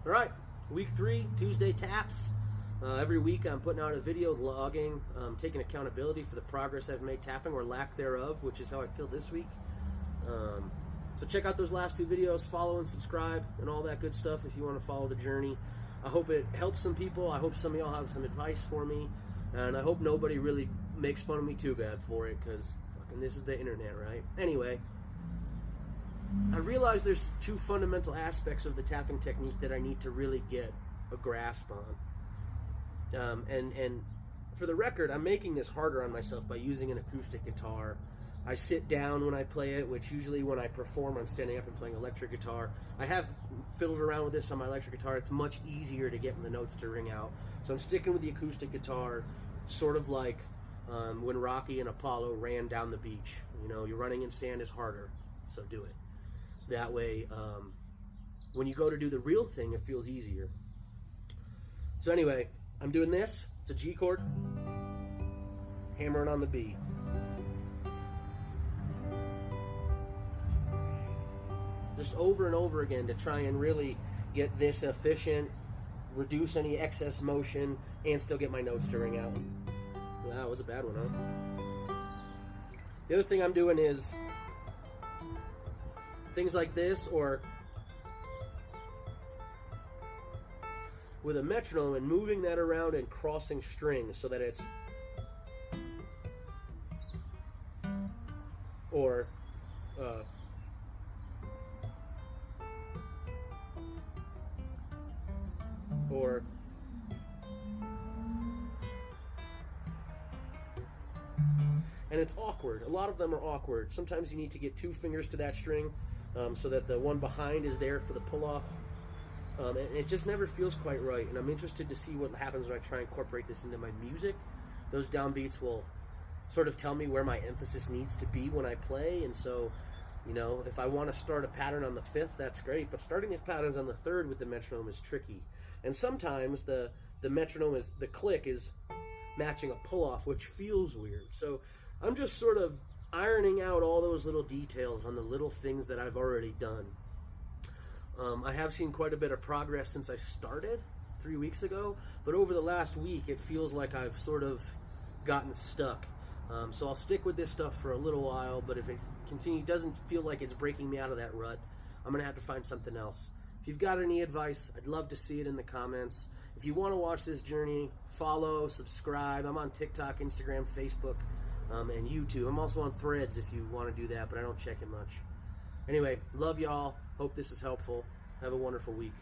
All right, week 3, Tuesday taps. Every week I'm putting out a video logging, taking accountability for the progress I've made tapping or lack thereof, which is how I feel this week. So check out those last 2 videos, follow and subscribe and all that good stuff if you want to follow the journey. I hope it helps some people. I hope some of y'all have some advice for me. And I hope nobody really makes fun of me too bad for it, because fucking this is the internet, right? Anyway, I realize there's 2 fundamental aspects of the tapping technique that I need to really get a grasp on. And for the record, I'm making this harder on myself by using an acoustic guitar. I sit down when I play it, which usually when I perform, I'm standing up and playing electric guitar. I have fiddled around with this on my electric guitar. It's much easier to get the notes to ring out. So I'm sticking with the acoustic guitar, sort of like when Rocky and Apollo ran down the beach. You know, you're running in sand is harder, so do it. That way, when you go to do the real thing, it feels easier. So anyway, I'm doing this. It's a G chord, hammering on the B. Just over and over again to try and really get this efficient, reduce any excess motion, and still get my notes to ring out. Wow, that was a bad one, huh? The other thing I'm doing is things like this, or with a metronome and moving that around and crossing strings so that it's or and it's awkward. A lot of them are awkward. Sometimes you need to get 2 fingers to that string so that the one behind is there for the pull-off. And it just never feels quite right, and I'm interested to see what happens when I try and incorporate this into my music. Those downbeats will sort of tell me where my emphasis needs to be when I play, and so, you know, if I want to start a pattern on the 5th, that's great, but starting these patterns on the 3rd with the metronome is tricky. And sometimes the metronome is, the click is matching a pull-off, which feels weird. So I'm just sort of ironing out all those little details on the little things that I've already done. I have seen quite a bit of progress since I started 3 weeks ago, but over the last week it feels like I've sort of gotten stuck. So I'll stick with this stuff for a little while, but if it doesn't feel like it's breaking me out of that rut, I'm going to have to find something else. If you've got any advice, I'd love to see it in the comments. If you want to watch this journey, follow, subscribe. I'm on TikTok, Instagram, Facebook, and YouTube. I'm also on Threads if you want to do that, but I don't check it much. Anyway, love y'all. Hope this is helpful. Have a wonderful week.